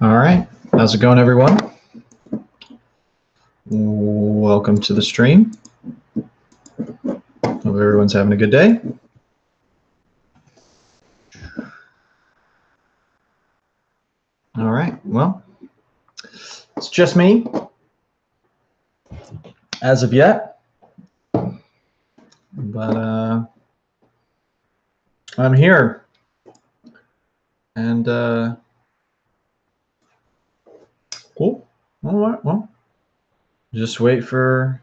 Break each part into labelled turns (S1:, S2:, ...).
S1: All right, how's it going, everyone? Welcome to the stream. Hope everyone's having a good day. All right, well, it's just me as of yet, but I'm here, and cool. All right, well, just wait for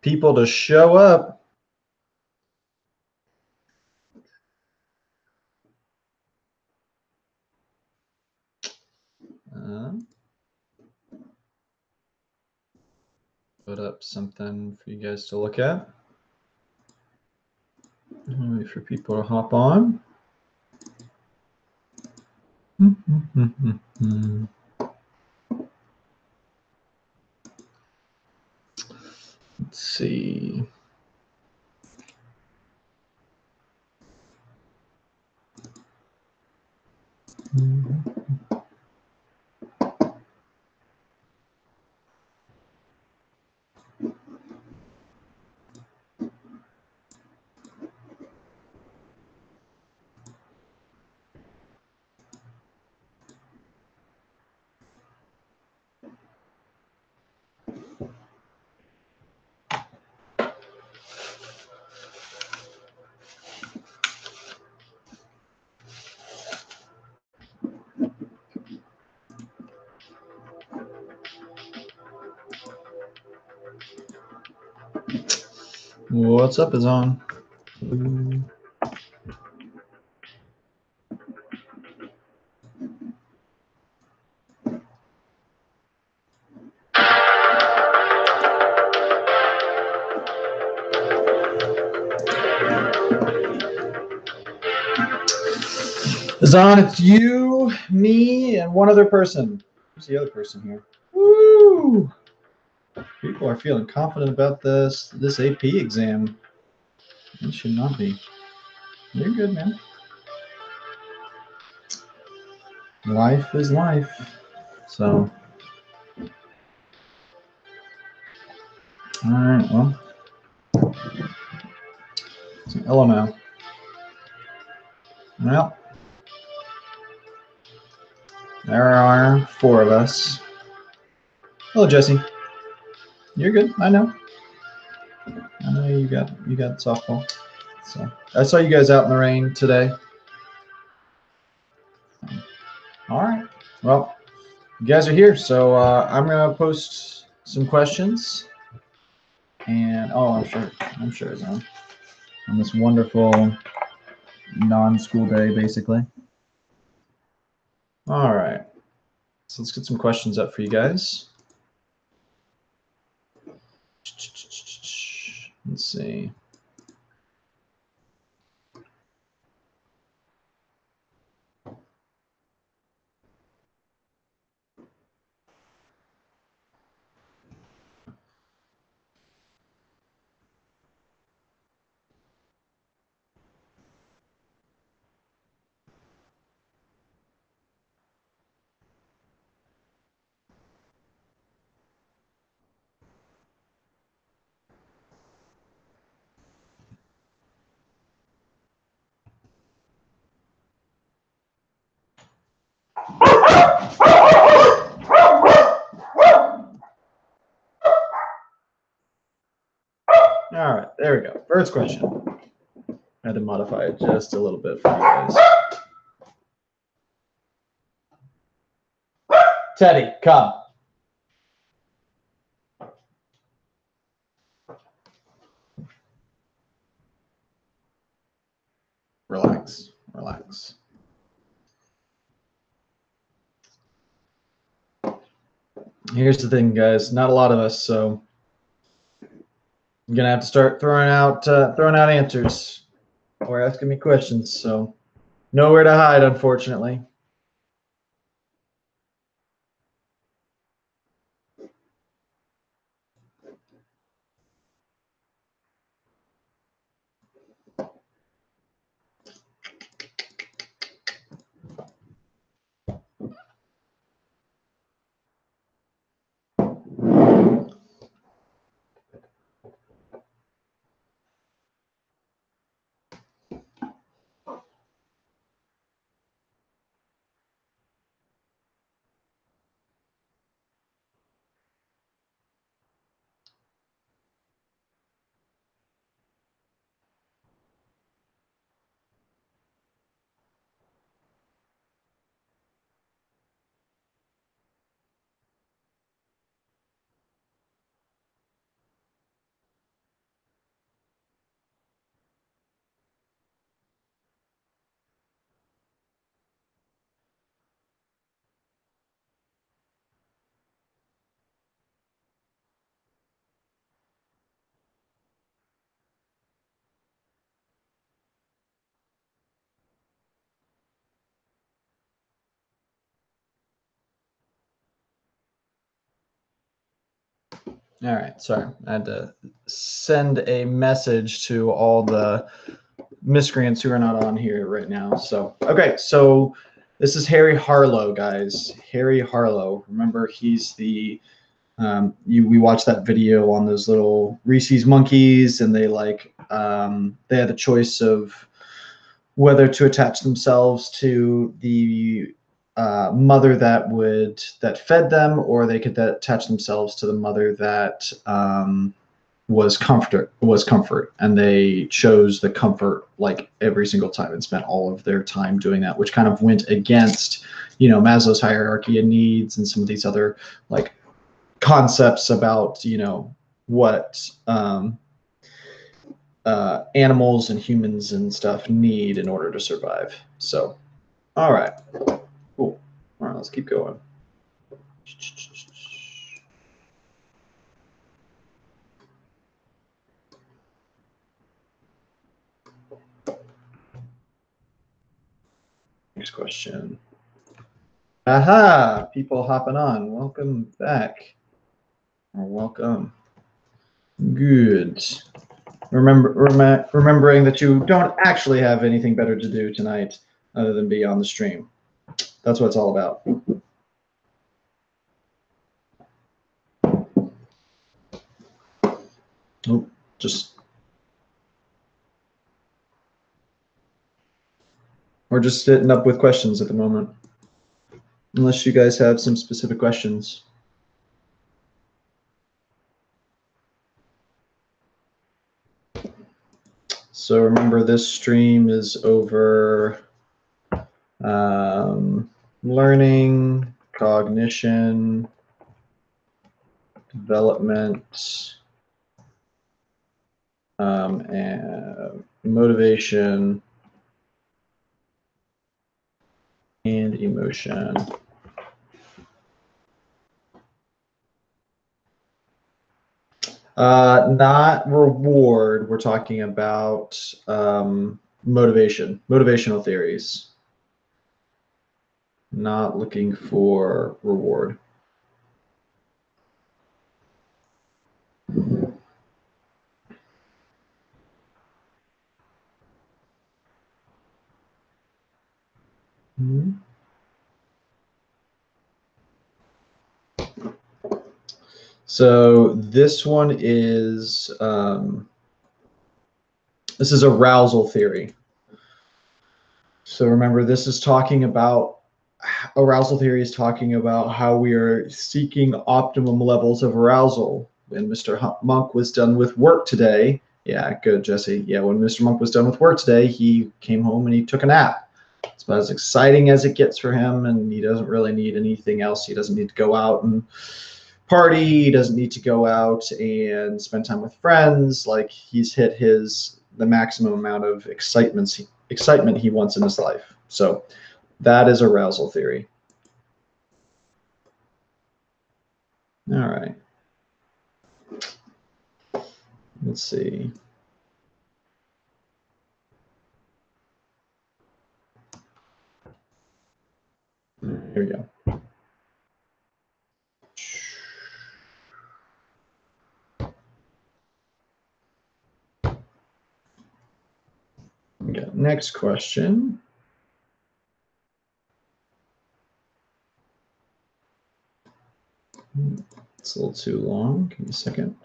S1: people to show up. Put up something for you guys to look at. Wait for people to hop on. Let's see. What's up is on. Zon, it's you, me, and one other person. Who's the other person here? Woo! People are feeling confident about this AP exam. It should not be. You're good, man. Life is life. So, all right, well, hello now. Well, there are 4 of us. Hello, Jesse. You're good. I know. I know you got softball. So I saw you guys out in the rain today. All right. Well, you guys are here, so I'm gonna post some questions. And I'm sure it's on this wonderful non-school day, basically. All right. So let's get some questions up for you guys. Let's see. All right, there we go. First question. I had to modify it just a little bit for you guys. Teddy, come. Relax, relax. Here's the thing, guys. Not a lot of us, so I'm gonna have to start throwing out answers or asking me questions. So nowhere to hide, unfortunately. All right, sorry. I had to send a message to all the miscreants who are not on here right now. So, okay, so this is Harry Harlow, guys. Harry Harlow. Remember, he's the we watched that video on those little Reese's monkeys, and they had the choice of whether to attach themselves to the mother that fed them, or they could attach themselves to the mother that was comfort, and they chose the comfort like every single time and spent all of their time doing that, which kind of went against Maslow's hierarchy of needs and some of these other like concepts about what animals and humans and stuff need in order to survive. So, all right, cool. All right, let's keep going. Next question. Aha! People hopping on. Welcome back. Or welcome. Good. Remembering that you don't actually have anything better to do tonight other than be on the stream. That's what it's all about. Oh, we're just sitting up with questions at the moment. Unless you guys have some specific questions. So remember, this stream is over learning, cognition, development, and motivation, and emotion. Not reward. We're talking about motivational theories. Not looking for reward. Mm-hmm. So this one is this is arousal theory. So remember, this is talking about arousal theory is talking about how we are seeking optimum levels of arousal. When Mr. Monk was done with work today, yeah, good, Jesse. Yeah, when Mr. Monk was done with work today, he came home and he took a nap. It's about as exciting as it gets for him, and he doesn't really need anything else. He doesn't need to go out and party. He doesn't need to go out and spend time with friends. Like, he's hit the maximum amount of excitement he wants in his life. So that is arousal theory. All right. Let's see. Here we go. Okay, next question. It's a little too long. Give me a second.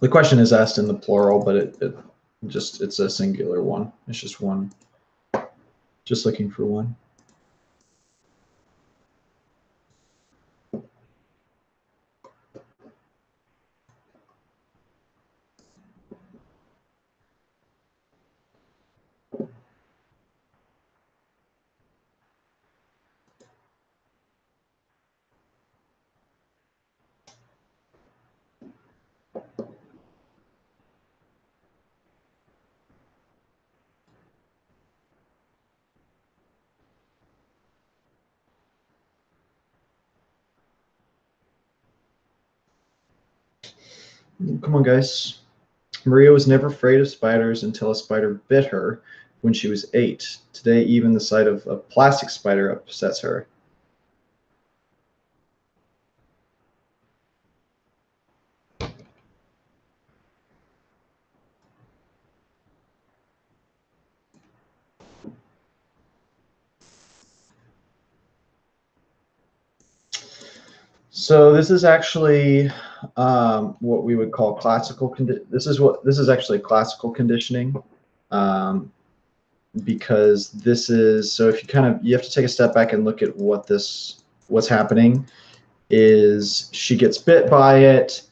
S1: The question is asked in the plural, but it's a singular one. It's just one. Just looking for one. Come on, guys. Maria was never afraid of spiders until a spider bit her. when she was 8. Today, even the sight of a plastic spider upsets her. So this is actually what we would call classical this is actually classical conditioning, because this is, so if you have to take a step back and look at what's happening is she gets bit by it,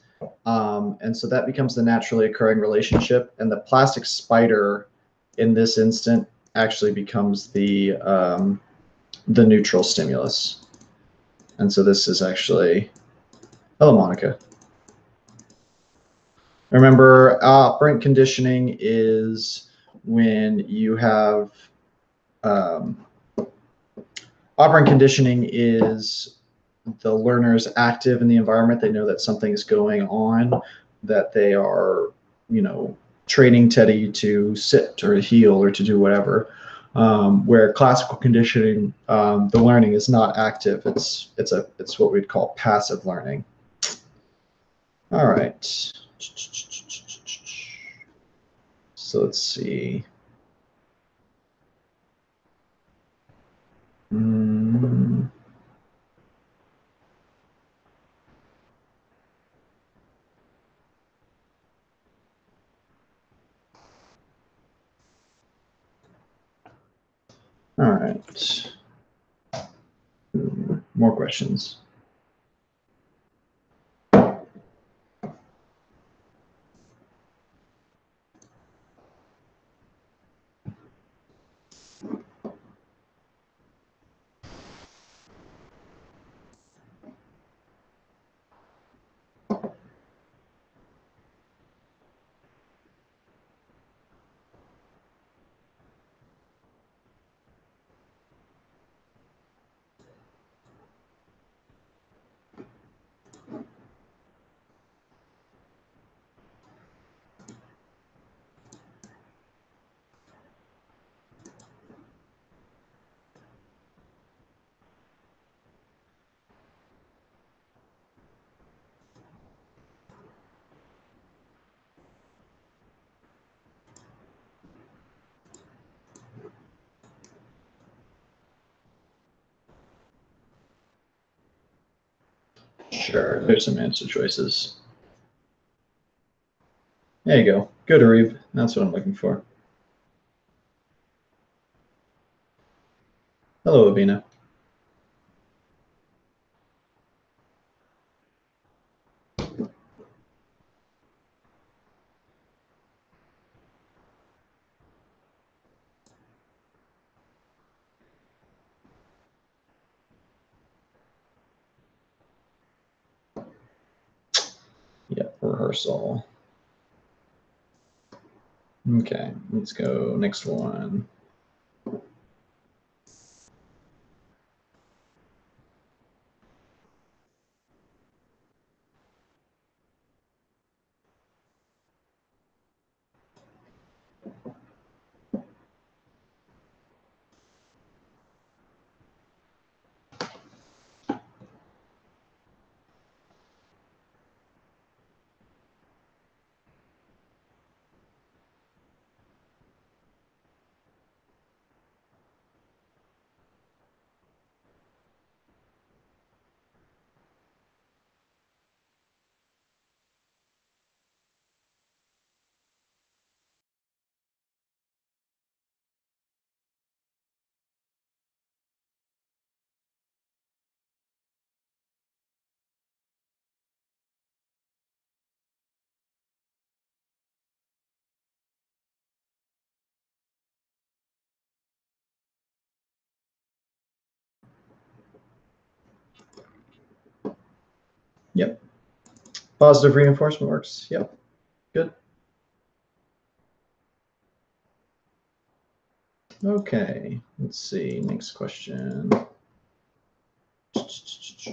S1: and so that becomes the naturally occurring relationship, and the plastic spider in this instant actually becomes the neutral stimulus. And so this is actually, hello, Monica. Remember, operant conditioning is when you have, operant conditioning is the learner is active in the environment. They know that something is going on, that they are, training Teddy to sit or to heel or to do whatever. Where classical conditioning, the learning is not active. It's what we'd call passive learning. All right. So let's see. All right. More questions. Sure, there's some answer choices. There you go. Good, Arib. That's what I'm looking for. Hello, Abina. Yep, rehearsal. Okay, let's go next one. Yep. Positive reinforcement works. Yep. Good. Okay, let's see. Next question. This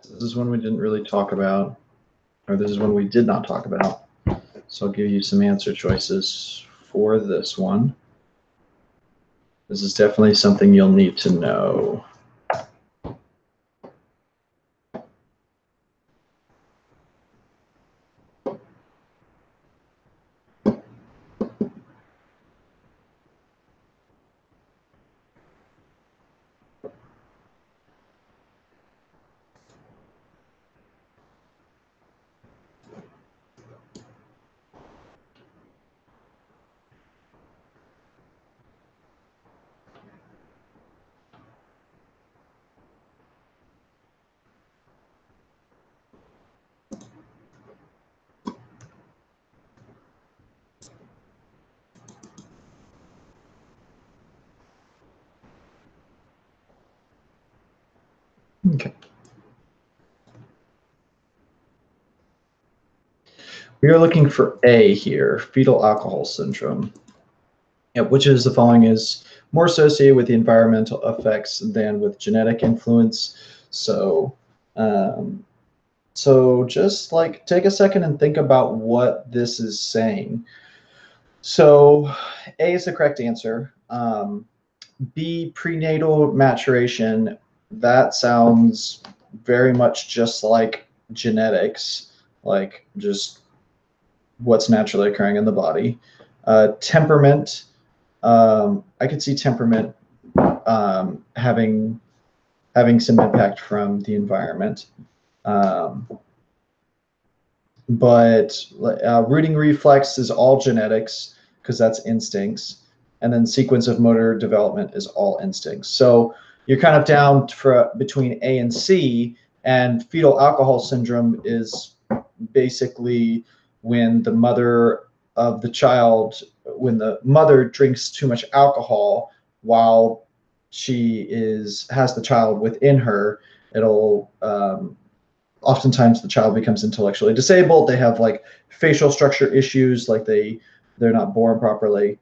S1: is one we didn't really talk about. or this is one we did not talk about. So I'll give you some answer choices for this one. This is definitely something you'll need to know. Okay. We are looking for A here, fetal alcohol syndrome. Yep, which is the following is more associated with the environmental effects than with genetic influence. So, so just like take a second and think about what this is saying. So A is the correct answer. B, prenatal maturation, that sounds very much just like genetics, like just what's naturally occurring in the body. Temperament, I could see temperament having some impact from the environment. But rooting reflex is all genetics because that's instincts. And then sequence of motor development is all instincts. So you're kind of down for between A and C, and fetal alcohol syndrome is basically when the mother of the child, when the mother drinks too much alcohol while she has the child within her, it'll oftentimes the child becomes intellectually disabled. They have like facial structure issues, like they're not born properly.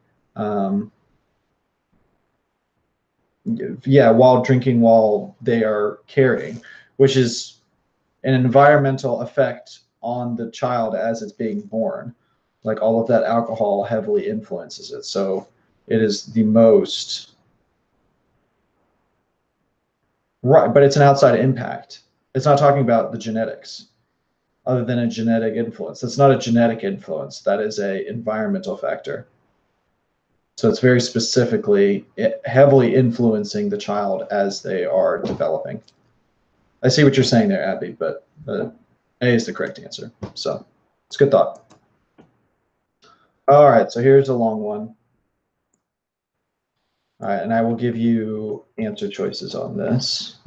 S1: Yeah, while drinking while they are carrying, which is an environmental effect on the child as it's being born. Like all of that alcohol heavily influences it. So it is the most right, but it's an outside impact. It's not talking about the genetics other than a genetic influence. That's not a genetic influence. That is a environmental factor. So it's very specifically heavily influencing the child as they are developing. I see what you're saying there, Abby, but A is the correct answer. So it's a good thought. All right, so here's a long one. All right, and I will give you answer choices on this.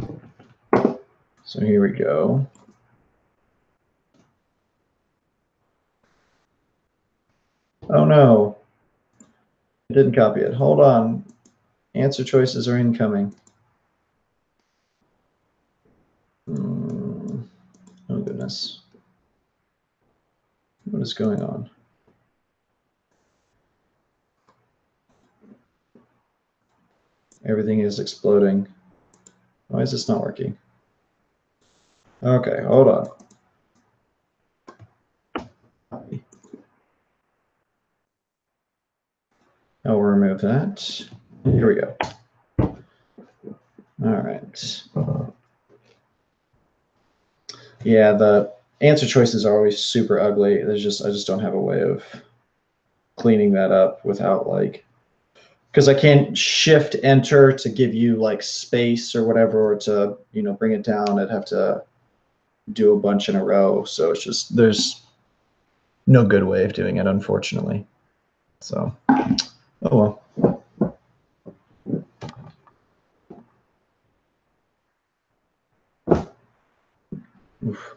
S1: So here we go. Oh no, I didn't copy it. Hold on. Answer choices are incoming. Oh goodness. What is going on? Everything is exploding. Why is this not working? Okay, hold on. I'll remove that. Here we go. All right. Yeah, the answer choices are always super ugly. I just don't have a way of cleaning that up without like, because I can't shift enter to give you like space or whatever, or to, you know, bring it down. I'd have to do a bunch in a row. So it's just, there's no good way of doing it, unfortunately. So, oh well. Oof.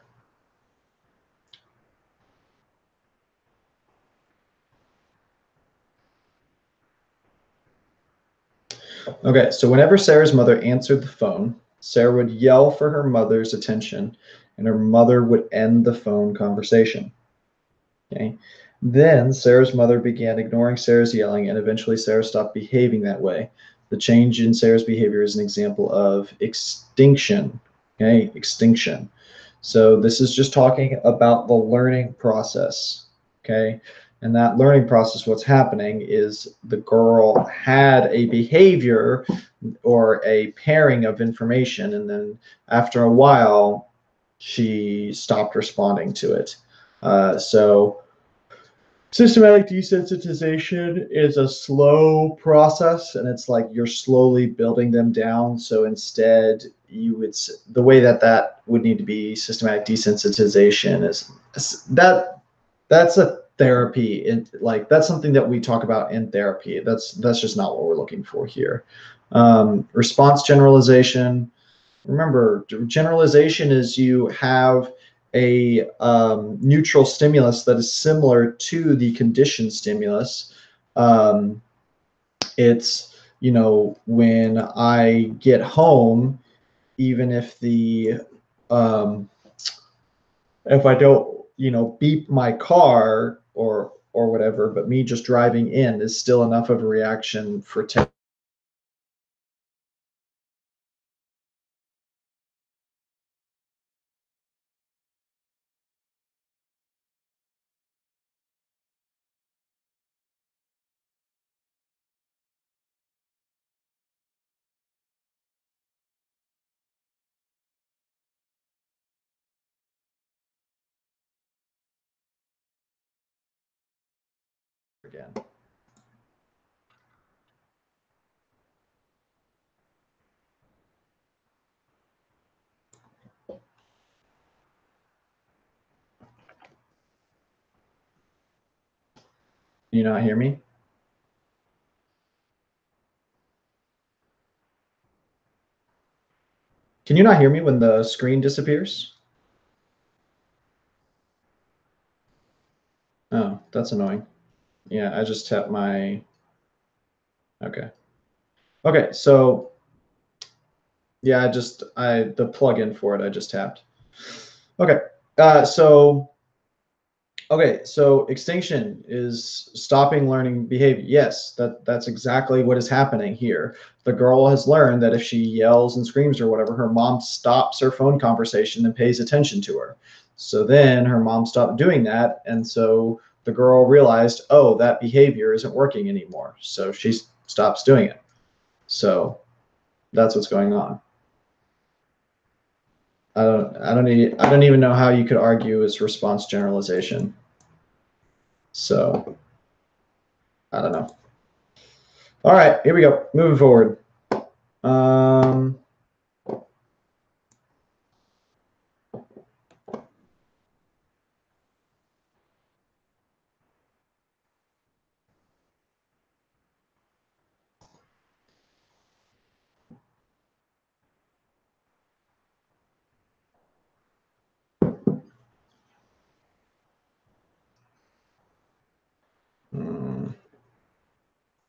S1: Okay, so whenever Sarah's mother answered the phone, Sarah would yell for her mother's attention, and her mother would end the phone conversation. Okay. Then Sarah's mother began ignoring Sarah's yelling, and eventually Sarah stopped behaving that way. The change in Sarah's behavior is an example of extinction. Okay, extinction. So this is just talking about the learning process, okay? And that learning process, what's happening is the girl had a behavior or a pairing of information, and then after a while, she stopped responding to it. So systematic desensitization is a slow process, and it's like you're slowly building them down. So instead, you would the way that would need to be systematic desensitization is that's a therapy, and like that's something that we talk about in therapy. That's just not what we're looking for here. Response generalization. Remember, generalization is you have a neutral stimulus that is similar to the conditioned stimulus. It's, when I get home, even if if I don't, beep my car or whatever, but me just driving in is still enough of a reaction for again. Can you not hear me? Can you not hear me when the screen disappears? Oh, that's annoying. Yeah, I just tapped my, okay. Okay, so yeah, the plugin for it, I just tapped. Okay, so extinction is stopping learning behavior. Yes, that's exactly what is happening here. The girl has learned that if she yells and screams or whatever, her mom stops her phone conversation and pays attention to her. So then her mom stopped doing that, and so the girl realized, oh, that behavior isn't working anymore. So she stops doing it. So that's what's going on. I don't even know how you could argue it's response generalization. So I don't know. All right, here we go. Moving forward. Um,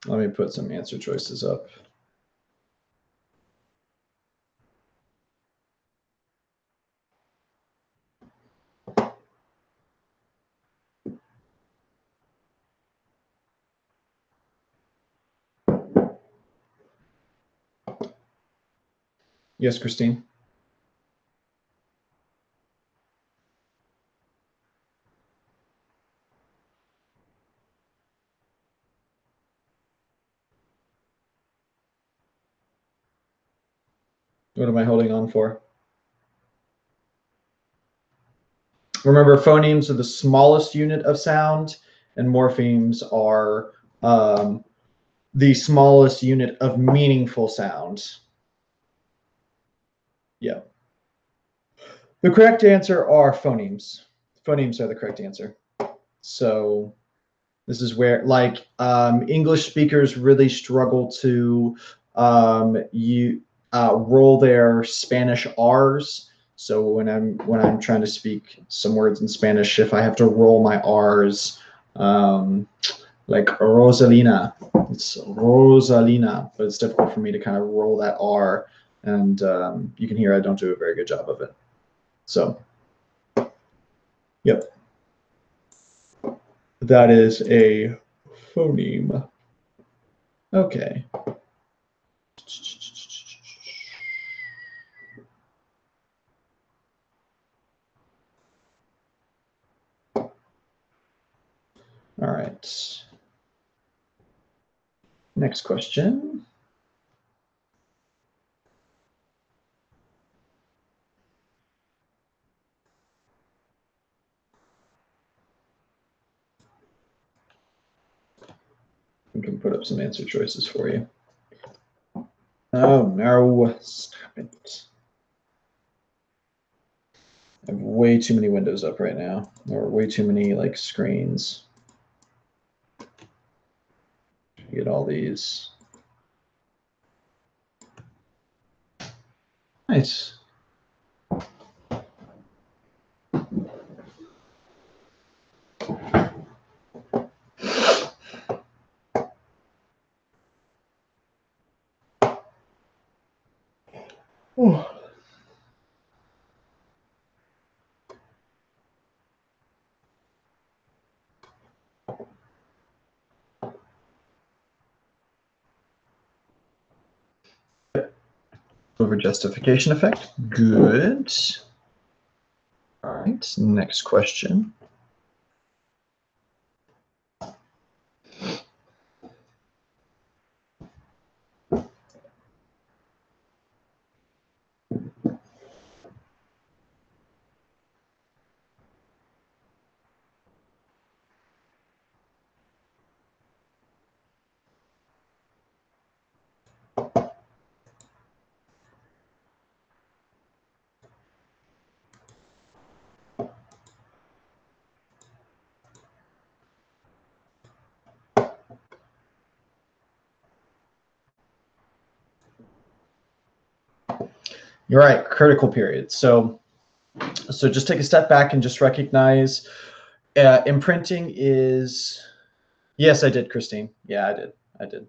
S1: Let me put some answer choices up. Yes, Christine. What am I holding on for? Remember, phonemes are the smallest unit of sound, and morphemes are the smallest unit of meaningful sound. Yeah. The correct answer are phonemes. Phonemes are the correct answer. So this is where, like, English speakers really struggle to roll their Spanish R's. So when I'm trying to speak some words in Spanish, if I have to roll my R's, like Rosalina, it's Rosalina, but it's difficult for me to kind of roll that R, and you can hear I don't do a very good job of it. So, yep. That is a phoneme. Okay. right. Next question. We can put up some answer choices for you. Oh, no. Stop it. I have way too many windows up right now, or way too many like screens. Get all these. Nice. Oh. Over justification effect. Good. All right, next question. You're right, critical period. So just take a step back and just recognize imprinting is, yes, I did, Christine. Yeah, I did.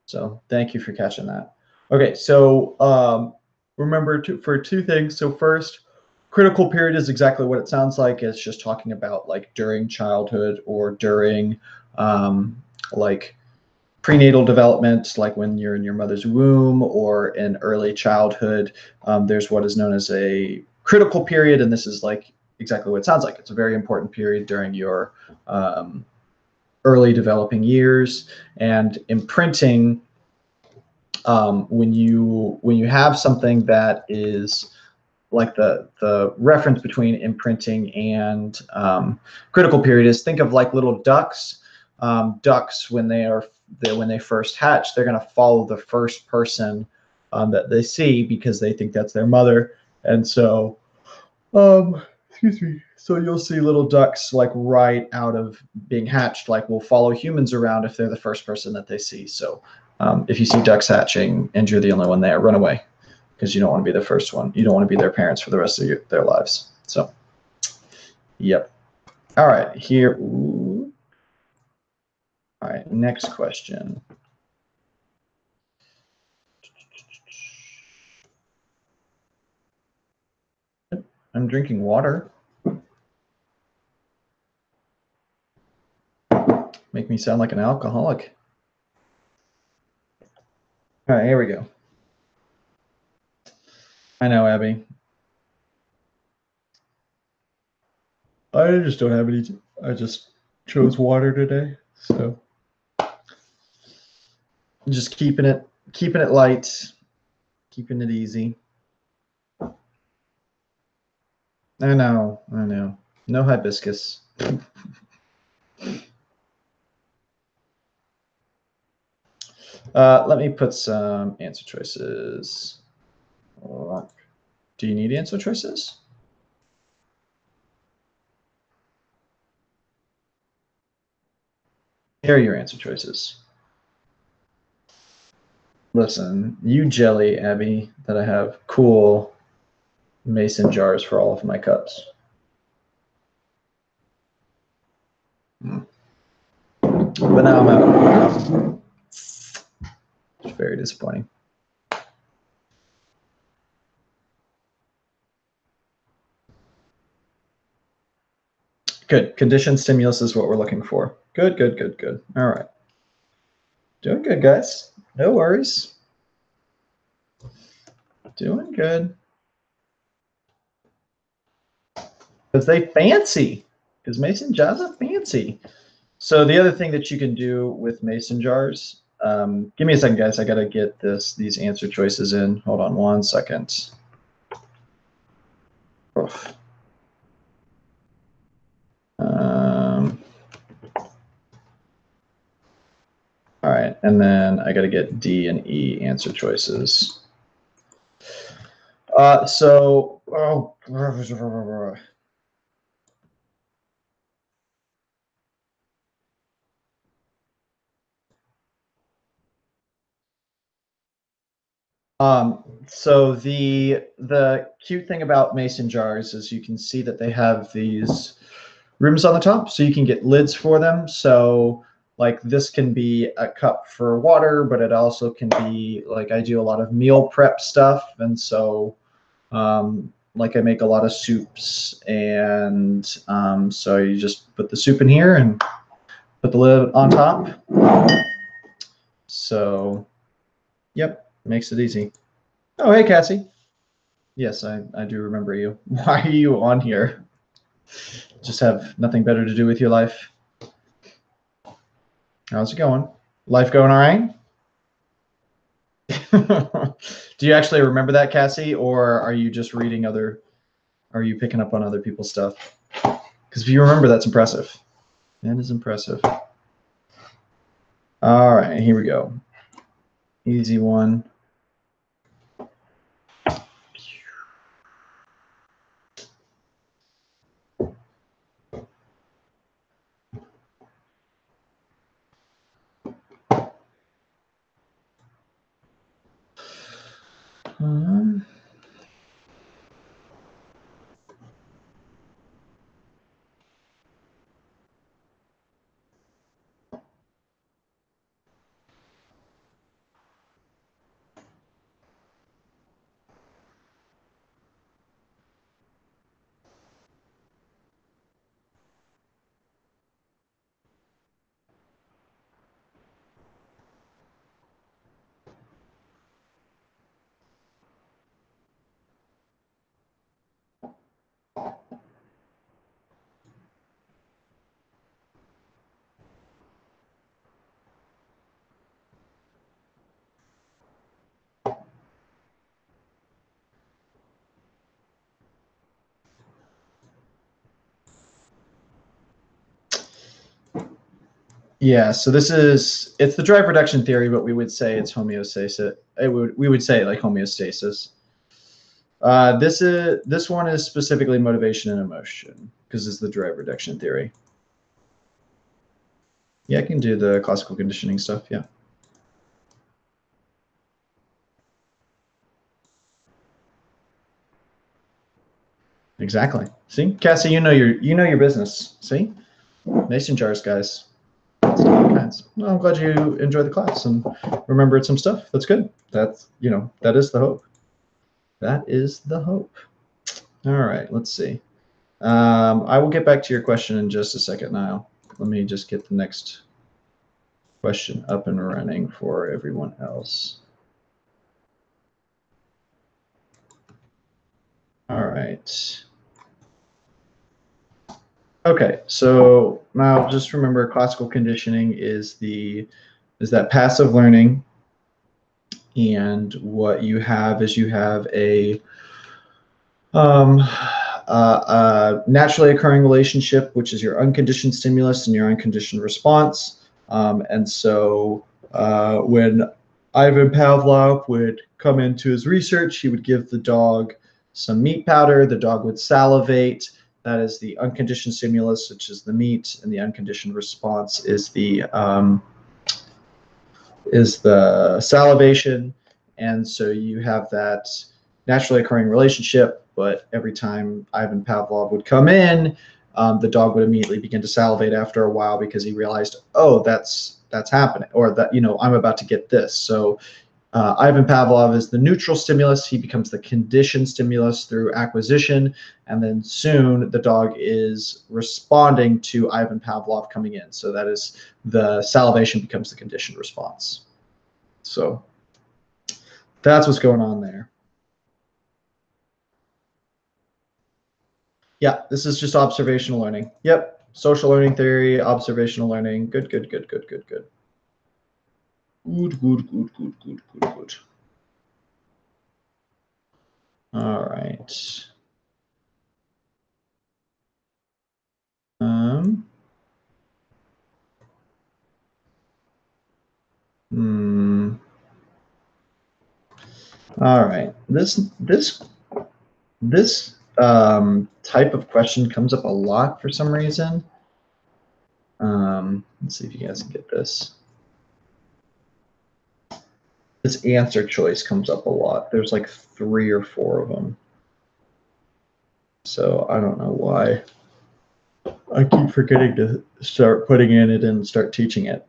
S1: So thank you for catching that. Okay, so remember for two things. So first, critical period is exactly what it sounds like. It's just talking about like during childhood or during like prenatal development, like when you're in your mother's womb or in early childhood. There's what is known as a critical period, and this is like exactly what it sounds like. It's a very important period during your early developing years. And imprinting, when you have something that is like the reference between imprinting and critical period is, think of like little ducks. Ducks, when they first hatch, they're going to follow the first person that they see because they think that's their mother. And so, excuse me. So you'll see little ducks like right out of being hatched, like will follow humans around if they're the first person that they see. So if you see ducks hatching and you're the only one there, run away, because you don't want to be the first one. You don't want to be their parents for the rest of their lives. So, yep. All right, here. Ooh. All right, next question. I'm drinking water. Make me sound like an alcoholic. All right, here we go. I know, Abby. I just don't have any. I just chose water today, so just keeping it light, keeping it easy. I know. No hibiscus. Let me put some answer choices. Do you need answer choices? Here are your answer choices. Listen, you jelly, Abby, that I have cool mason jars for all of my cups. But now I'm out of water. It's very disappointing. Good. Conditioned stimulus is what we're looking for. Good. All right. Doing good, guys. No worries. Doing good. Because they fancy. Because mason jars are fancy. So the other thing that you can do with mason jars, give me a second, guys. I got to get these answer choices in. Hold on 1 second. Oof. All right, and then I got to get D and E answer choices. So the cute thing about mason jars is you can see that they have these rooms on the top, so you can get lids for them. So like this can be a cup for water, but it also can be like I do a lot of meal prep stuff, and so like I make a lot of soups, and so you just put the soup in here and put the lid on top. So, yep, makes it easy. Oh, hey, Cassie. Yes, I do remember you. Why are you on here? Just have nothing better to do with your life? How's it going? Life going all right? Do you actually remember that, Cassie, or are you just reading are you picking up on other people's stuff? Because if you remember, that's impressive. That is impressive. All right, here we go. Easy one. Yeah, so it's the drive reduction theory, but we would say it's homeostasis. We would say like homeostasis. This one is specifically motivation and emotion because it's the drive reduction theory. Yeah, I can do the classical conditioning stuff. Yeah. Exactly. See, Cassie, you know your business. See, mason jars, guys. All kinds. Well, I'm glad you enjoyed the class and remembered some stuff. That's good. That's that is the hope. That is the hope. All right. Let's see. I will get back to your question in just a second now. Let me just get the next question up and running for everyone else. All right. Okay, so now just remember classical conditioning is that passive learning, and what you have is you have a naturally occurring relationship, which is your unconditioned stimulus and your unconditioned response. And so when Ivan Pavlov would come into his research, he would give the dog some meat powder. The dog would salivate. That is the unconditioned stimulus, which is the meat, and the unconditioned response is the salivation. And so you have that naturally occurring relationship, but every time Ivan Pavlov would come in, the dog would immediately begin to salivate after a while because he realized, oh, that's happening, or that I'm about to get this. So Ivan Pavlov is the neutral stimulus. He becomes the conditioned stimulus through acquisition, and then soon the dog is responding to Ivan Pavlov coming in. So that is the salivation becomes the conditioned response. So that's what's going on there. Yeah, this is just observational learning. Yep. Social learning theory, observational learning. Good, good, good, good, good, good. Good, good, good, good, good, good, good. All right. All right. This type of question comes up a lot for some reason. Let's see if you guys can get this. This answer choice comes up a lot. There's like 3 or 4 of them. So I don't know why. I keep forgetting to start putting in it and start teaching it.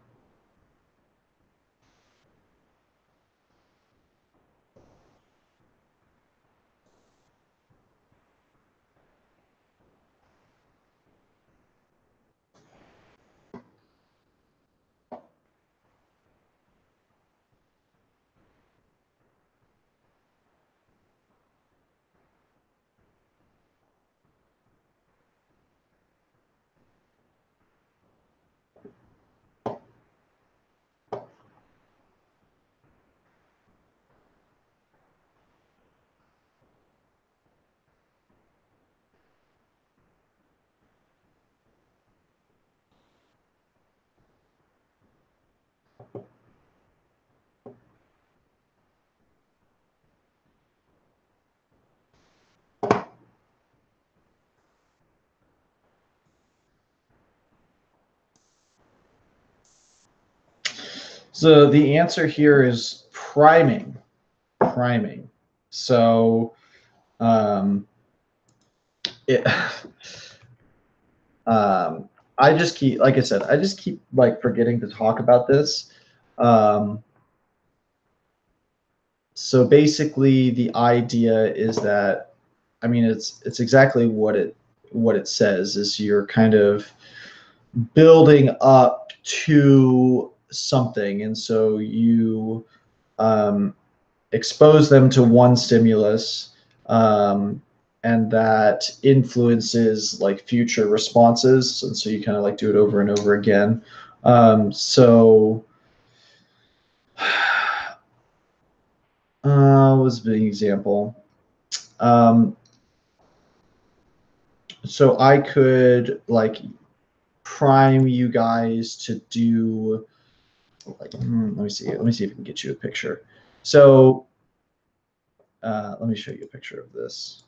S1: So the answer here is priming. Priming. So I just keep, like I said, I just keep like forgetting to talk about this. So basically, the idea is that, I mean, it's exactly what it says. Is you're kind of building up to something, and so you expose them to one stimulus, and that influences like future responses, and so you kind of like do it over and over again. So was a big example. So I could like prime you guys to do like, let me see if I can get you a picture. So let me show you a picture of this.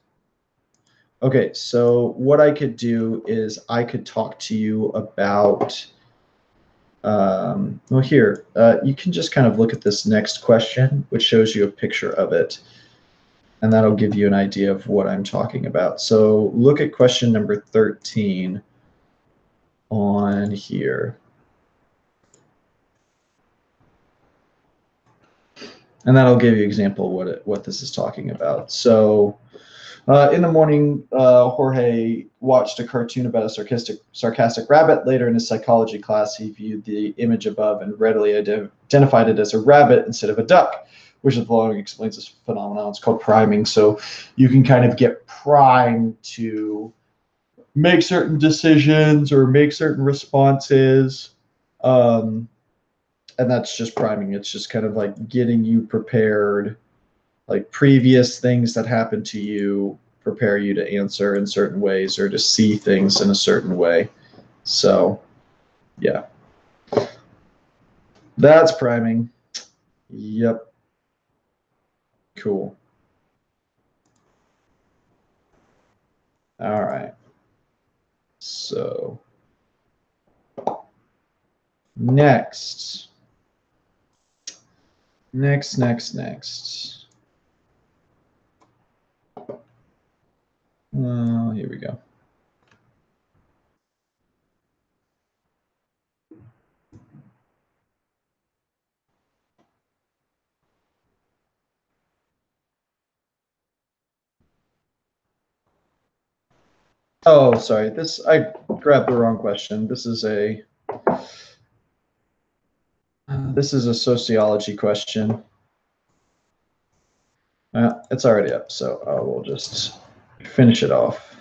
S1: Okay, so what I could do is I could talk to you about, well here, you can just kind of look at this next question, which shows you a picture of it. And that'll give you an idea of what I'm talking about. So look at question number 13 on here. And that'll give you an example of what this is talking about. So in the morning, Jorge watched a cartoon about a sarcastic rabbit. Later in his psychology class, he viewed the image above and readily identified it as a rabbit instead of a duck, which the following explains this phenomenon. It's called priming. So you can kind of get primed to make certain decisions or make certain responses. And that's just priming. It's just kind of like getting you prepared, like previous things that happen to you prepare you to answer in certain ways or to see things in a certain way. So yeah, that's priming. Yep. Cool. All right. So next. Here we go. Oh, sorry. I grabbed the wrong question. This is a sociology question. It's already up, so we'll just finish it off.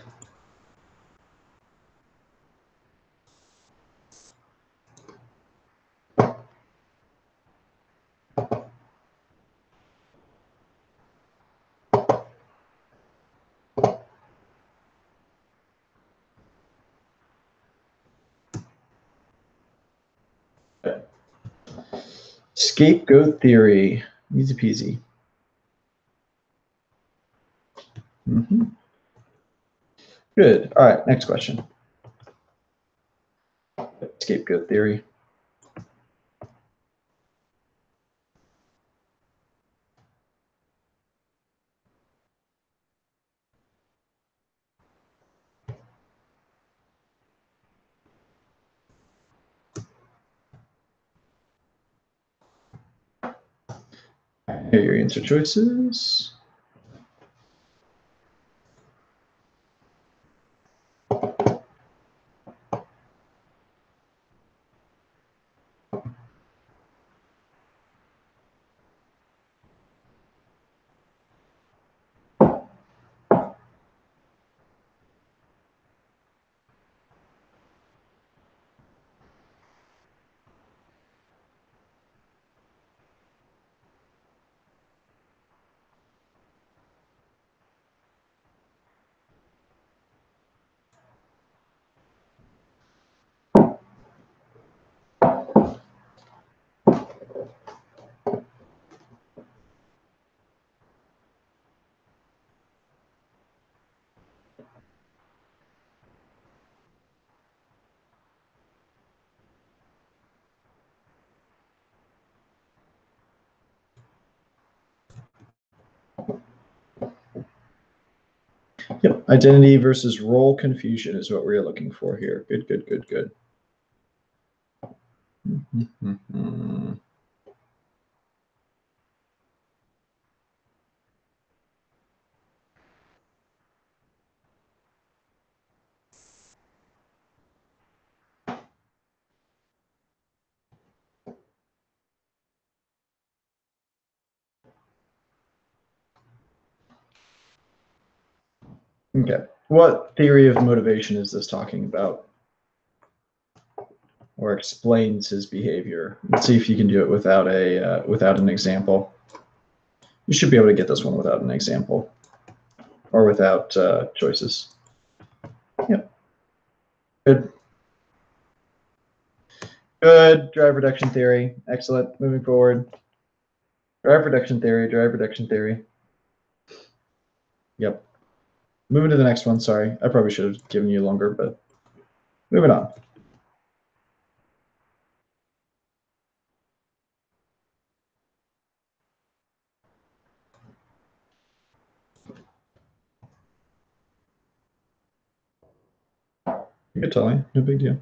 S1: Scapegoat theory. Easy peasy. Good. All right, next question. Scapegoat theory. Here are your answer choices. Yep, identity versus role confusion is what we're looking for here. Good, good, good, good. Okay, what theory of motivation is this talking about? Or explains his behavior? Let's see if you can do it without an example. You should be able to get this one without an example or without choices. Yep. Good. Good. Drive reduction theory. Excellent. Moving forward. Drive reduction theory. Drive reduction theory. Yep. Moving to the next one. Sorry, I probably should have given you longer, but moving on. You can tell me. No big deal.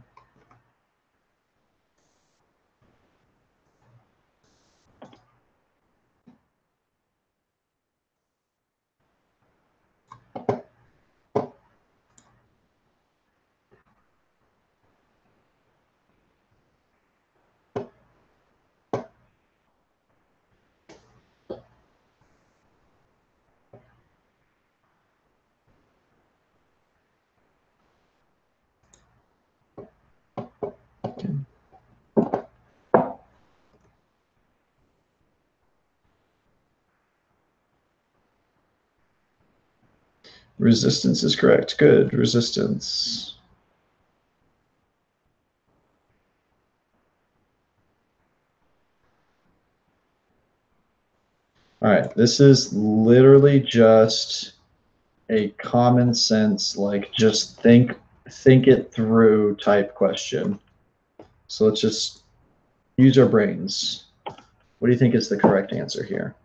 S1: Okay. Resistance is correct. Good. Resistance. All right. This is literally just a common sense, like just think it through type question. So let's just use our brains. What do you think is the correct answer here?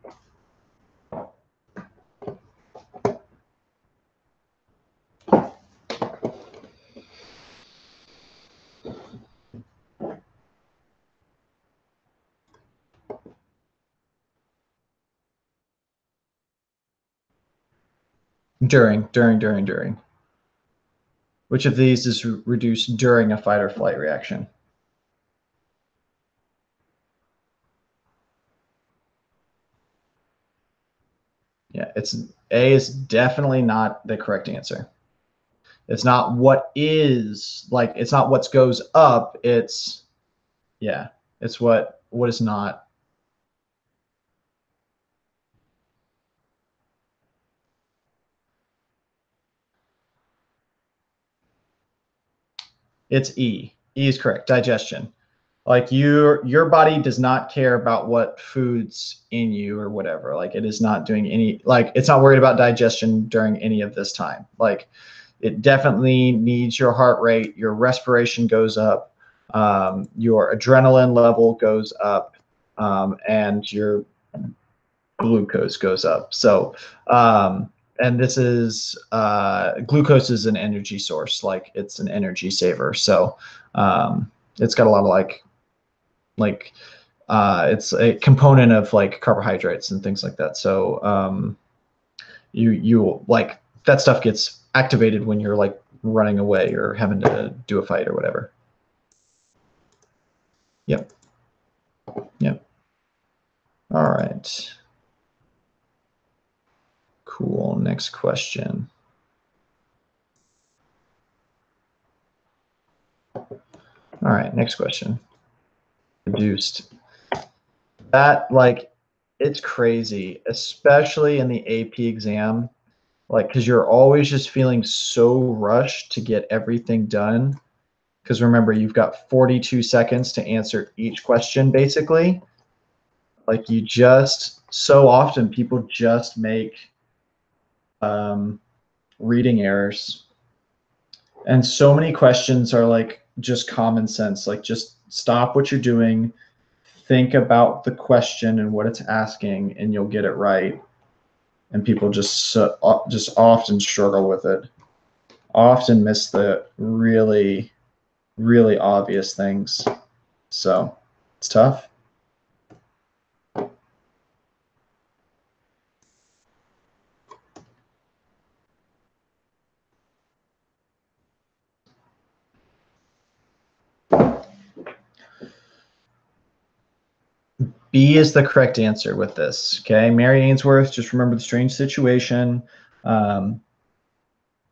S1: During. Which of these is reduced during a fight or flight reaction? Yeah, A is definitely not the correct answer. It's not what is, like, it's not what goes up. It's, yeah, it's what is not. It's E. E is correct. Digestion. Like your body does not care about what foods in you or whatever. Like it is not doing any, like it's not worried about digestion during any of this time. Like it definitely needs your heart rate, your respiration goes up, your adrenaline level goes up, and your glucose goes up. So, and this is glucose is an energy source, like it's an energy saver. So it's got a lot of like it's a component of like carbohydrates and things like that. So you like that stuff gets activated when you're like running away or having to do a fight or whatever. Yep. Yep. All right. Cool. Next question. All right. Next question. Reduced. That like it's crazy, especially in the AP exam, like because you're always just feeling so rushed to get everything done. Because remember, you've got 42 seconds to answer each question, basically. Like you just so often people just make reading errors, and so many questions are like just common sense. Like just stop what you're doing, think about the question and what it's asking, and you'll get it right. And people just often struggle with it. Often miss the really, really obvious things. So it's tough. B is the correct answer with this. Okay, Mary Ainsworth, just remember the strange situation.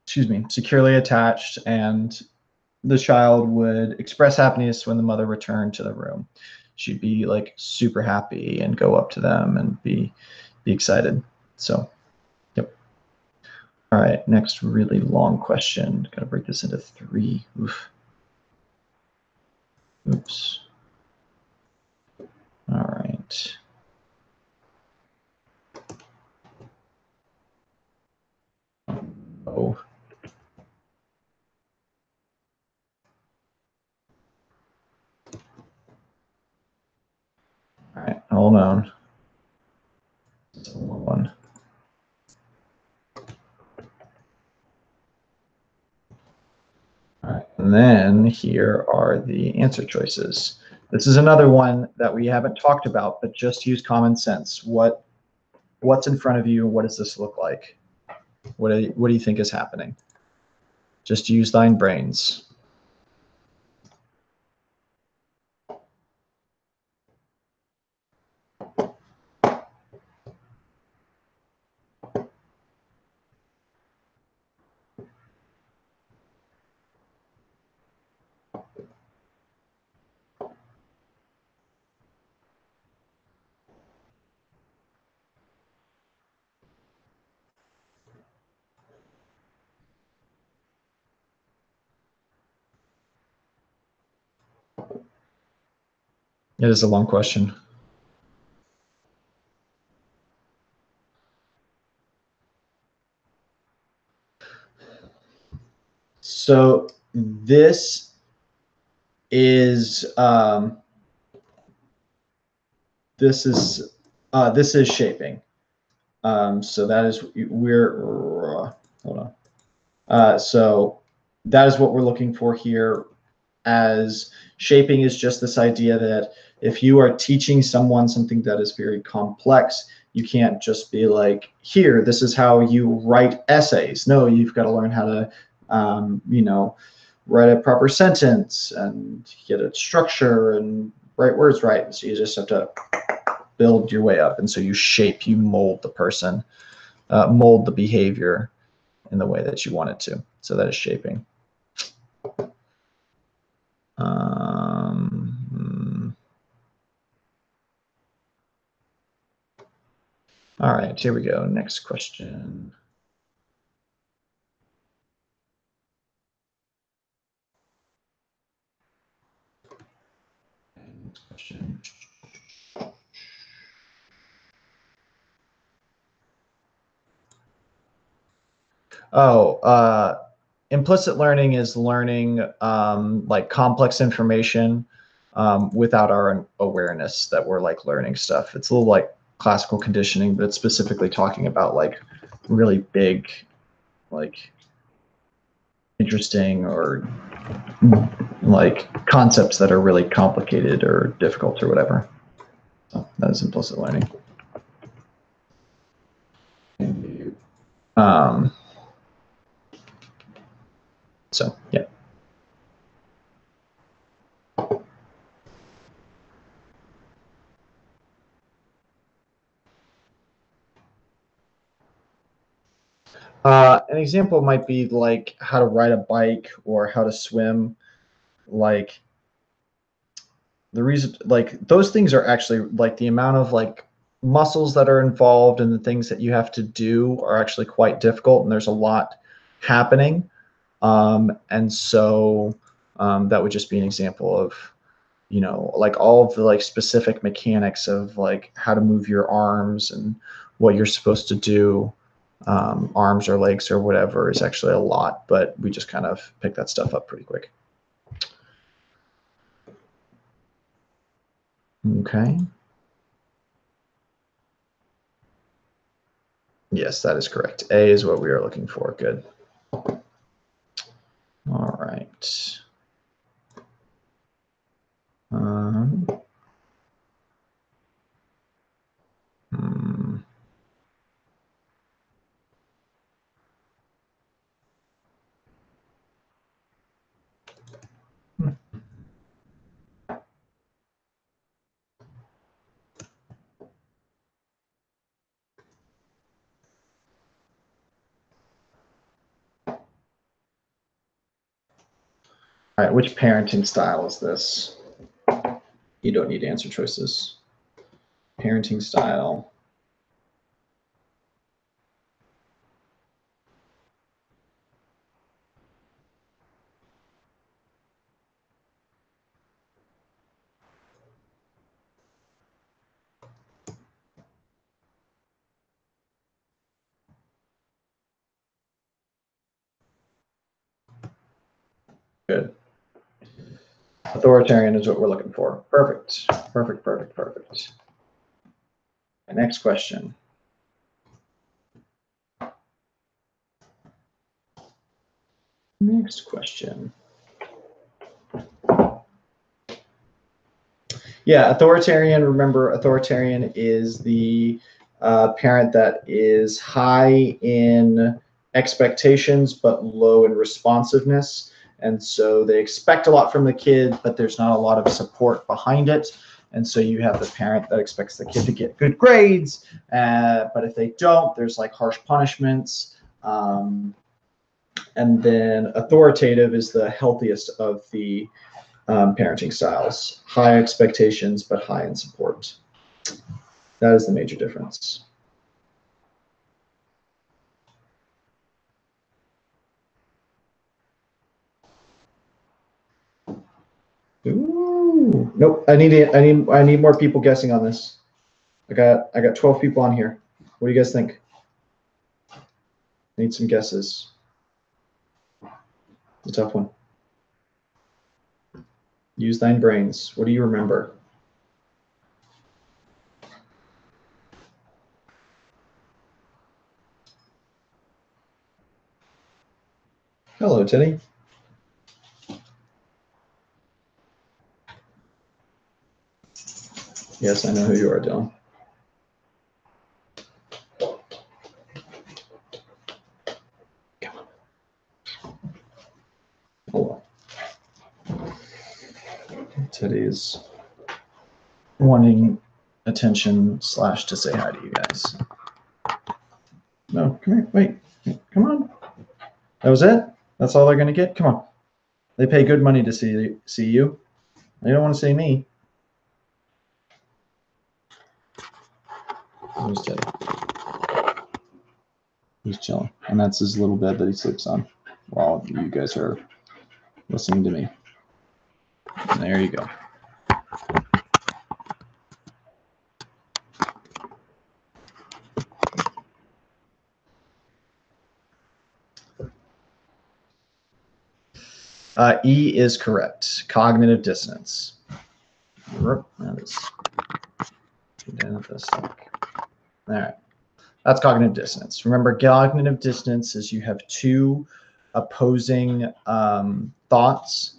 S1: Excuse me, securely attached, and the child would express happiness when the mother returned to the room. She'd be like super happy and go up to them and be excited. So, yep. All right, next really long question. Got to break this into 3. Oof. Oops. All right. Oh. All right, hold on. One. All right, and then here are the answer choices. This is another one that we haven't talked about, but just use common sense. What's in front of you? What does this look like? What do you think is happening? Just use thine brains. It is a long question. So this is shaping. So that is hold on. So that is what we're looking for here. As shaping is just this idea that if you are teaching someone something that is very complex, you can't just be like, here, this is how you write essays. No, you've got to learn how to, write a proper sentence and get a structure and write words right. So you just have to build your way up. And so you shape, you mold the person, mold the behavior in the way that you want it to. So that is shaping. All right, here we go. Next question. Oh, implicit learning is learning like complex information without our awareness that we're like learning stuff. It's a little like classical conditioning, but it's specifically talking about like really big, like interesting or like concepts that are really complicated or difficult or whatever. So that is implicit learning. So yeah. An example might be like how to ride a bike or how to swim. Like the reason, like those things are actually like the amount of like muscles that are involved and the things that you have to do are actually quite difficult, and there's a lot happening. And so that would just be an example of, you know, like all of the like specific mechanics of like how to move your arms and what you're supposed to do. Arms or legs or whatever is actually a lot, but we just kind of pick that stuff up pretty quick. Okay. Yes, that is correct. A is what we are looking for. Good. All right. All right, which parenting style is this? You don't need answer choices. Parenting style. Good. Authoritarian is what we're looking for. Perfect. Perfect, perfect, perfect. Next question. Next question. Yeah, authoritarian. Remember, authoritarian is the parent that is high in expectations but low in responsiveness. And so they expect a lot from the kid, but there's not a lot of support behind it. And so you have the parent that expects the kid to get good grades, but if they don't, there's like harsh punishments. And then authoritative is the healthiest of the parenting styles. High expectations, but high in support. That is the major difference. Ooh, nope. I need more people guessing on this. I got 12 people on here. What do you guys think? I need some guesses. It's a tough one. Use thine brains. What do you remember? Hello, Teddy. Yes, I know who you are, Dylan. Come on. Hold on. Teddy is wanting attention / to say hi to you guys. No, come here. Wait. Come on. That was it? That's all they're going to get? Come on. They pay good money to see you. They don't want to see me. Where's Teddy? He's chilling. And that's his little bed that he sleeps on while you guys are listening to me. And there you go. E is correct. Cognitive dissonance. That is all right. That's cognitive dissonance. Remember, cognitive dissonance is you have two opposing thoughts,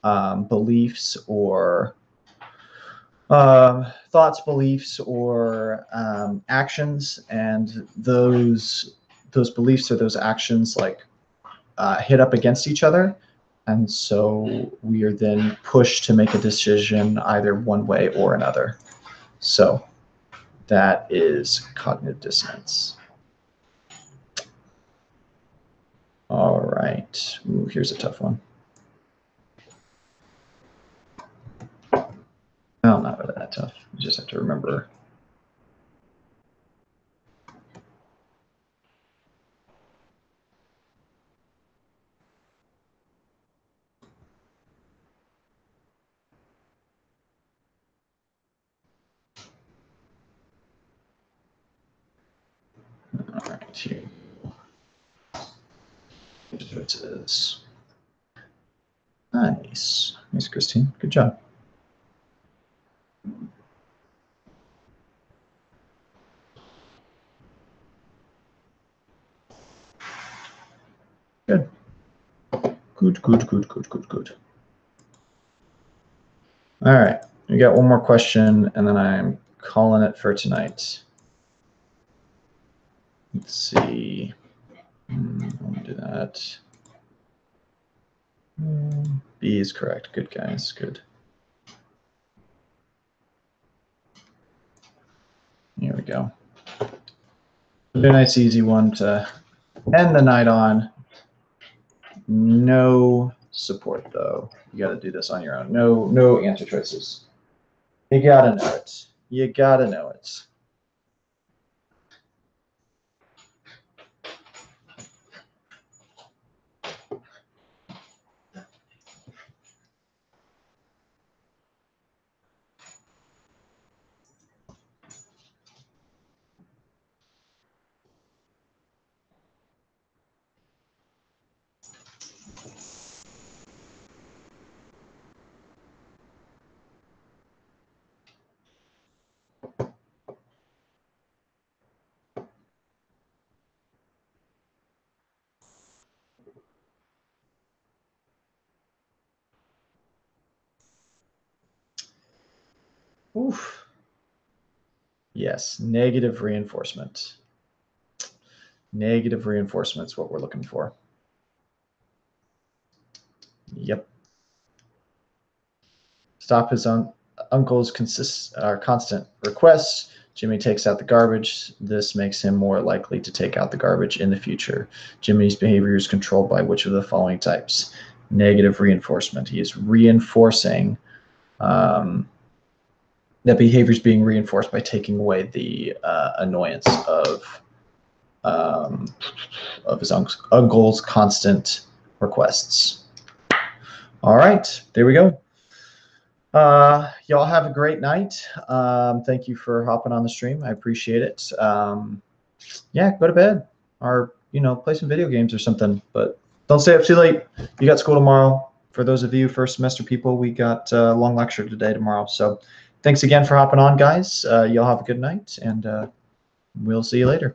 S1: beliefs, or actions, and those beliefs or those actions like hit up against each other, and so we are then pushed to make a decision either one way or another. So that is cognitive dissonance. All right. Ooh, here's a tough one. No, not really that tough. You just have to remember. All right, here. Here's what it is. Nice. Nice, Christine. Good job. Good. Good, good, good, good, good, good. All right. We got one more question, and then I'm calling it for tonight. Let's see. Let me do that. B is correct. Good, guys. Good. Here we go. A nice, easy one to end the night on. No support, though. You got to do this on your own. No answer choices. You got to know it. You got to know it. Oof. Yes, negative reinforcement. Negative reinforcement is what we're looking for. Yep. Stop his uncle's constant requests. Jimmy takes out the garbage. This makes him more likely to take out the garbage in the future. Jimmy's behavior is controlled by which of the following types? Negative reinforcement. He is reinforcing that behavior is being reinforced by taking away the annoyance of his uncle's constant requests. All right, there we go. Y'all have a great night. Thank you for hopping on the stream. I appreciate it. Yeah, go to bed or, play some video games or something, but don't stay up too late. You got school tomorrow. For those of you first semester people, we got a long lecture today, tomorrow. So thanks again for hopping on, guys. Y'all have a good night, and we'll see you later.